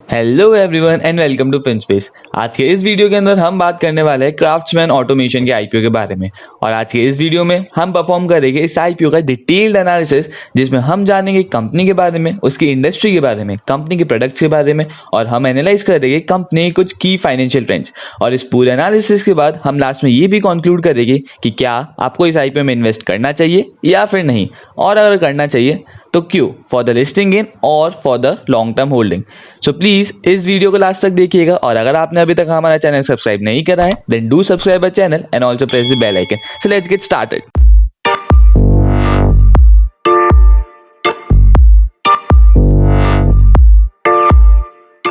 Hello everyone and welcome to Finspace. आज के इस वीडियो के अंदर हम बात करने वाले हैं क्राफ्ट्समैन ऑटोमेशन के आईपीओ के बारे में। और आज के इस वीडियो में हम परफॉर्म करेंगे इस आईपीओ का डिटेल्ड एनालिसिस, जिसमें हम जानेंगे कंपनी के बारे में, उसकी इंडस्ट्री के बारे में, कंपनी के प्रोडक्ट्स के बारे में, और हम एनालाइज करेंगे कंपनी के कुछ की फाइनेंशियल ट्रेंड्स। और इस पूरे एनालिसिस के बाद हम लास्ट में ये भी कंक्लूड करेंगे कि क्या आपको इस आईपीओ में इन्वेस्ट करना चाहिए या फिर नहीं, और अगर करना चाहिए तो क्यों, फॉर द लिस्टिंग इन और for the long term holding. So please इस वीडियो को लास्ट तक देखिएगा, और अगर आपने अभी तक हमारा चैनल सब्सक्राइब नहीं करा है then do subscribe our channel and also press the bell icon. So let's get started.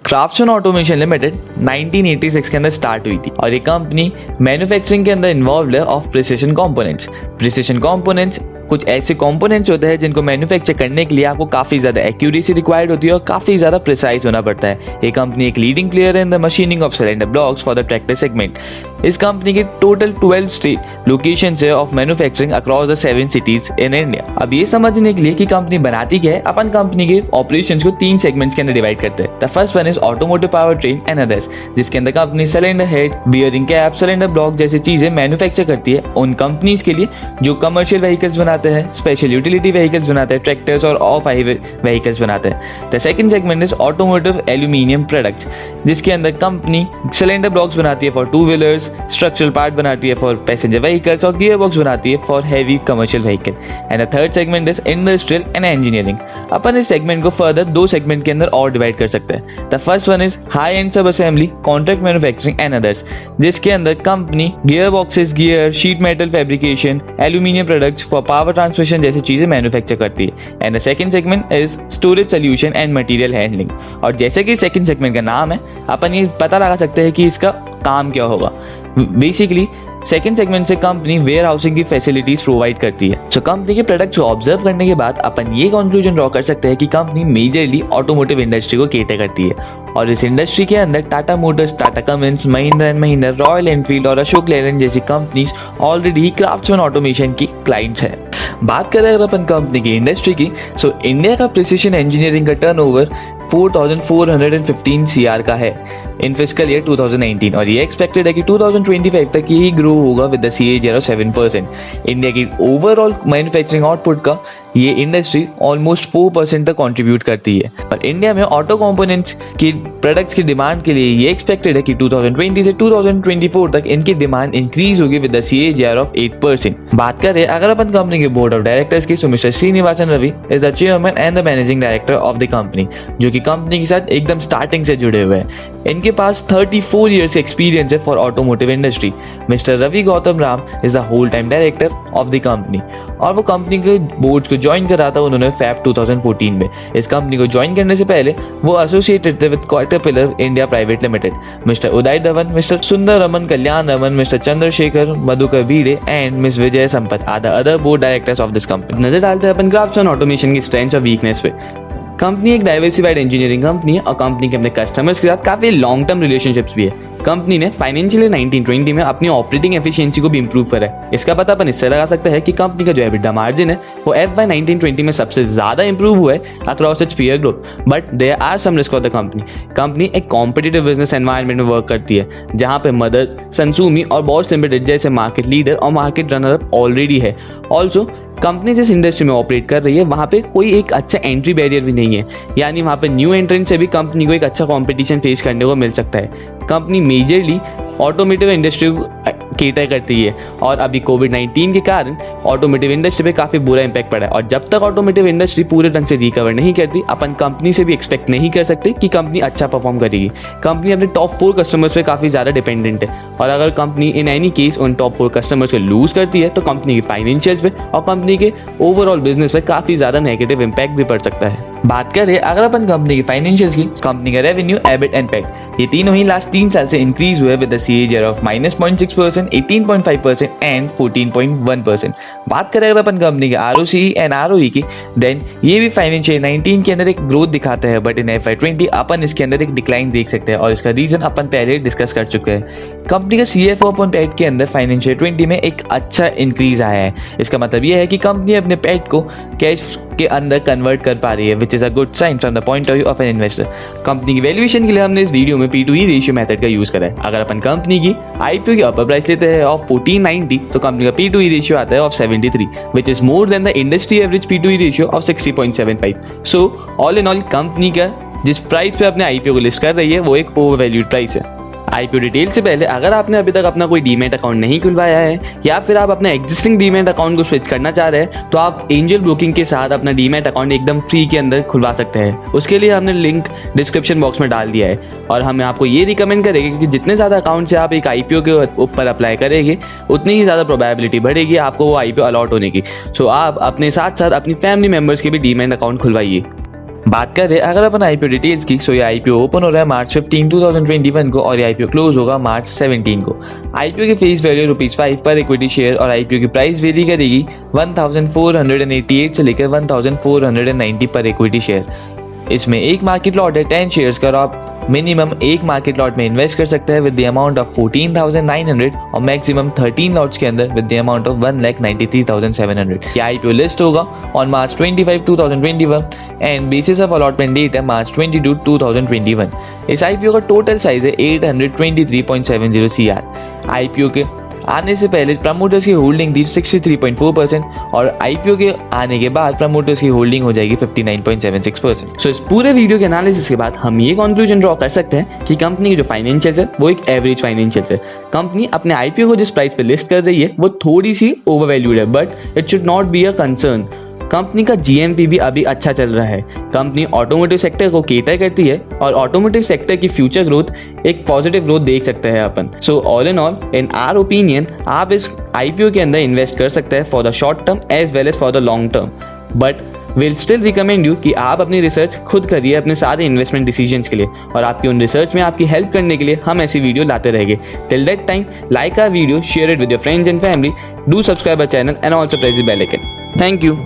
Craftsman automation limited 1986 के अंदर स्टार्ट हुई थी, और ये कंपनी मैन्युफैक्चरिंग के अंदर इन्वॉल्व है of precision components. Precision components कुछ ऐसे कंपोनेंट्स होते हैं जिनको मैन्युफैक्चर करने के लिए आपको काफ़ी ज़्यादा एक्यूरेसी रिक्वायर्ड होती है और काफ़ी ज़्यादा प्रिसाइज होना पड़ता है। ये कंपनी एक लीडिंग प्लेयर है in the machining of cylinder blocks for the tractor segment. इस कंपनी के टोटल 12 स्टेट लोकेशन है of manufacturing across the 7 cities in India. अब ये समझने के लिए कि कंपनी बनाती क्या है, अपन कंपनी के ऑपरेशंस को 3 सेगमेंट्स के अंदर डिवाइड करते हैं। The first one is automotive power train and others, जिसके अंदर company cylinder head, bearing cap, cylinder block जैसी चीजें मैन्युफैक्चर करती है उन कंपनीज के लिए जो कमर्शियल व्हीकल्स बनाते हैं, स्पेशल यूटिलिटी व्हीकल्स बनाते हैं, ट्रैक्टर्स और ऑफ हाईवे व्हीकल्स बनाते हैं। The second segment is automotive aluminium products, जिसके अंदर कंपनी सिलेंडर ब्लॉक्स बनाती है for two wheelers, structural part बनाती है फॉर पैसेंजर व्हीकल्स, और गियर बॉक्स बनाती है for heavy commercial vehicle. And the third segment is industrial and engineering. अपन इस सेगमेंट को फर्दर 2 सेगमेंट के अंदर और डिवाइड कर सकते हैं। The first one is high and sub assembly, contract manufacturing and others, जिसके अंदर company gear boxes, gear, sheet metal fabrication, aluminium products for power transmission जैसी चीजें मैन्युफैक्चर करती है। And the second segment is storage solution and material handling. और जैसे कि second segment का नाम है, अपन ये पता लगा सकते हैं कि इसका काम क्या होगा। बेसिकली सेकंड सेगमेंट से कंपनी वेयर हाउसिंग की फैसिलिटीज प्रोवाइड करती है। सो कंपनी के प्रोडक्ट्स को ऑब्जर्व करने के बाद अपन ये कंक्लूजन ड्रॉ कर सकते हैं कि कंपनी मेजरली ऑटोमोटिव इंडस्ट्री को केटर करती है, और इस इंडस्ट्री के अंदर Tata Motors, Tata Cummins, Mahindra and Mahindra, royal Enfield और अशोक लेलैंड जैसी कंपनीज ऑलरेडी क्राफ्ट्समैन ऑटोमेशन की क्लाइंट्स हैं। बात करें अगर अपन कंपनी की इंडस्ट्री की, सो इंडिया का प्रिसिशन इंजीनियरिंग का टर्नओवर 4415 CR का है इन फिस्कल ईयर 2019, और ये एक्सपेक्टेड है कि 2025 तक यही ग्रो होगा with the CAGR of 7%। India की ओवरऑल मैन्युफैक्चरिंग आउटपुट का ये इंडस्ट्री ऑलमोस्ट 4% तक कंट्रीब्यूट करती है। पर इंडिया में ऑटो कंपोनेंट्स की प्रोडक्ट्स की डिमांड के लिए ये एक्सपेक्टेड है कि 2020 से 2024 तक इनकी डिमांड इंक्रीज होगी विद द CAGR ऑफ 8%। बात करें अगर अपन कंपनी के बोर्ड ऑफ डायरेक्टर्स की, so mister Srinivasan Ravi is the chairman and the managing director of the company, जो कि कंपनी के साथ एकदम स्टार्टिंग से जुड़े हुए हैं। इनके पास 34 ईयर्स एक्सपीरियंस है for automotive industry. Mister Ravi Gautam Ram is the whole time director of the company, और वो कंपनी के बोर्ड को ज्वाइन करा था उन्होंने फैब 2014 में। इस कंपनी को ज्वाइन करने से पहले वो एसोसिएटेड थे with Caterpillar India private limited. Mister Uday Dhawan, mister Sundar Raman, Kalyan Raman, mister Chandrashekhar, Madhukar Bhide and miss Vijay Sampat are the other board directors of this company. नजर डालते हैं अपन क्राफ्ट्समैन ऑटोमेशन की स्ट्रेंथ्स और वीकनेस पे। कंपनी एक डाइवर्सिफाइड इंजीनियरिंग कंपनी है, और कंपनी के अपने कस्टमर्स के साथ काफी लॉन्ग टर्म रिलेशनशिप्स भी है। कंपनी ने फाइनेंशियल 1920 में अपनी ऑपरेटिंग एफिशिएंसी को भी इंप्रूव करा है। इसका पता अपन इससे लगा सकते हैं कि कंपनी का जो एबिटा मार्जिन है वो FY 1920 में सबसे ज्यादा इंप्रूव हुआ है across its peer group. But there are some risk for the company. Company एक कॉम्पिटिटिव बिजनेस एनवायरनमेंट में वर्क करती है, जहां पे मदर, सनसूमी और बॉश लिमिटेड जैसे मार्केट लीडर और मार्केट रनर अप ऑलरेडी है। ऑल्सो कंपनी जिस इंडस्ट्री में ऑपरेट कर रही है वहाँ पे कोई एक अच्छा एंट्री बैरियर भी नहीं है, यानी वहाँ पे न्यू एंट्रेंट से भी कंपनी को एक अच्छा कंपटीशन फेस करने को मिल सकता है। कंपनी मेजरली ऑटोमोटिव इंडस्ट्री को केटर करती है, और अभी कोविड-19 के कारण ऑटोमोटिव इंडस्ट्री पे काफ़ी बुरा इम्पैक्ट पड़ा है, और जब तक ऑटोमोटिव इंडस्ट्री पूरे ढंग से रिकवर नहीं करती, अपन कंपनी से भी एक्सपेक्ट नहीं कर सकते कि कंपनी अच्छा परफॉर्म करेगी। कंपनी अपने टॉप 4 कस्टमर्स पे काफ़ी ज़्यादा डिपेंडेंट है, और अगर कंपनी इन एनी केस उन टॉप 4 कस्टमर्स को लूज करती है तो कंपनी की फाइनेंशियल्स पे और कंपनी के ओवरऑल बिजनेस पे काफ़ी ज़्यादा नेगेटिव इम्पैक्ट भी पड़ सकता है। बात करें अगर अपन कंपनी की फाइनेंशियल्स की, कंपनी का रेवेन्यू, एबिट एंड पैट, ये तीनों ही लास्ट 3 साल से इंक्रीज हुए with the CAGR of -0.6%, 18.5% and 14.1%। बात करें अगर अपन कंपनी के ROCE एंड ROE की, देन ये भी फाइनेंशियल 19 के अंदर एक ग्रोथ दिखाता है, बट इन FY 20 अपन इसके अंदर एक डिक्लाइन देख सकते हैं, और इसका रीजन अपन पहले डिस्कस कर चुके हैं। कंपनी का CFO अपन पैट के अंदर फाइनेंशियल 20 में एक अच्छा इंक्रीज आया है। इसका मतलब यह है कि कंपनी अपने पैट को कैश के अंदर कन्वर्ट कर पा रही है, which is a good sign from the point of view of an investor. Company की वैल्यूएशन के लिए हमने इस वीडियो में P/E रेशियो मेथड का यूज़ करा है। अगर अपन कंपनी की IPO की अपर प्राइस लेते हैं ऑफ 1490 तो कंपनी का P/E रेशियो आता है of 73, which is more than the industry average P/E ratio of 60.75। So all in all company का जिस प्राइस पे अपने IPO को लिस्ट कर रही है वो एक ओवर वैल्यूड प्राइस है। IPO डिटेल से पहले अगर आपने अभी तक अपना कोई डीमैट अकाउंट नहीं खुलवाया है या फिर आप अपने एग्जिस्टिंग डीमैट अकाउंट को स्विच करना चाह रहे हैं तो आप एंजल ब्रोकिंग के साथ अपना डीमैट अकाउंट एकदम फ्री के अंदर खुलवा सकते हैं। उसके लिए हमने लिंक डिस्क्रिप्शन बॉक्स में डाल दिया है और हम आपको ये रिकमेंड करेंगे कि जितने ज़्यादा अकाउंट से आप एक IPO के ऊपर अप्लाई करेंगे उतनी ही ज़्यादा प्रोबेबिलिटी बढ़ेगी आपको वो IPO अलॉट होने की। सो आप अपने साथ साथ अपनी फैमिली मेम्बर्स के भी डीमैट अकाउंट खुलवाइए। बात कर रहे हैं अगर अपन IPO डिटेल्स की, सो ये IPO ओपन हो रहा है मार्च 15, 2021 को और ये IPO क्लोज होगा मार्च 17 को। IPO की फेस वैल्यू ₹5 पर इक्विटी शेयर और IPO की प्राइस वेरी करेगी 1488 से लेकर 1490 पर इक्विटी शेयर। इसमें एक मार्केट लॉट है 10 शेयर्स का और आप मिनिमम एक मार्केट लॉट में इन्वेस्ट कर सकते हैं विद द अमाउंट ऑफ 14,900 और मैक्सिमम 13 लॉट्स के अंदर विद द अमाउंट ऑफ 1,93,700। ये IPO लिस्ट होगा on March 25, 2021 and basis of allotment date है मार्च 22, 2021। इस IPO का टोटल साइज है 823.70 CR। IPO के आने से पहले प्रमोटर्स की होल्डिंग थी 63.4% और IPO के आने के बाद प्रमोटर्स की होल्डिंग हो जाएगी 59.76%। सो इस पूरे वीडियो के एनालिसिस के बाद हम ये कंक्लूजन ड्रॉ कर सकते हैं कि कंपनी की जो फाइनेंशियल्स है वो एक एवरेज फाइनेंशियल्स है। कंपनी अपने IPO को जिस प्राइस पे लिस्ट कर रही है वो थोड़ी सी ओवरवैल्यूड है but it should not be a concern. Company का GMP भी अभी अच्छा चल रहा है। कंपनी ऑटोमोटिव सेक्टर को केटर करती है और ऑटोमोटिव सेक्टर की फ्यूचर ग्रोथ एक पॉजिटिव ग्रोथ देख सकते हैं अपन। So all in all in our opinion आप इस IPO के अंदर इन्वेस्ट कर सकते हैं for the short term as well as for the long term, but will still recommend you कि आप अपनी रिसर्च खुद करिए अपने सारे इन्वेस्टमेंट डिसीजंस के लिए और आपकी उन रिसर्च में आपकी हेल्प करने के लिए हम ऐसी वीडियो लाते रहेंगे। Till that time like our video, share it with your friends and family, do subscribe our channel and also press the bell icon. Thank you.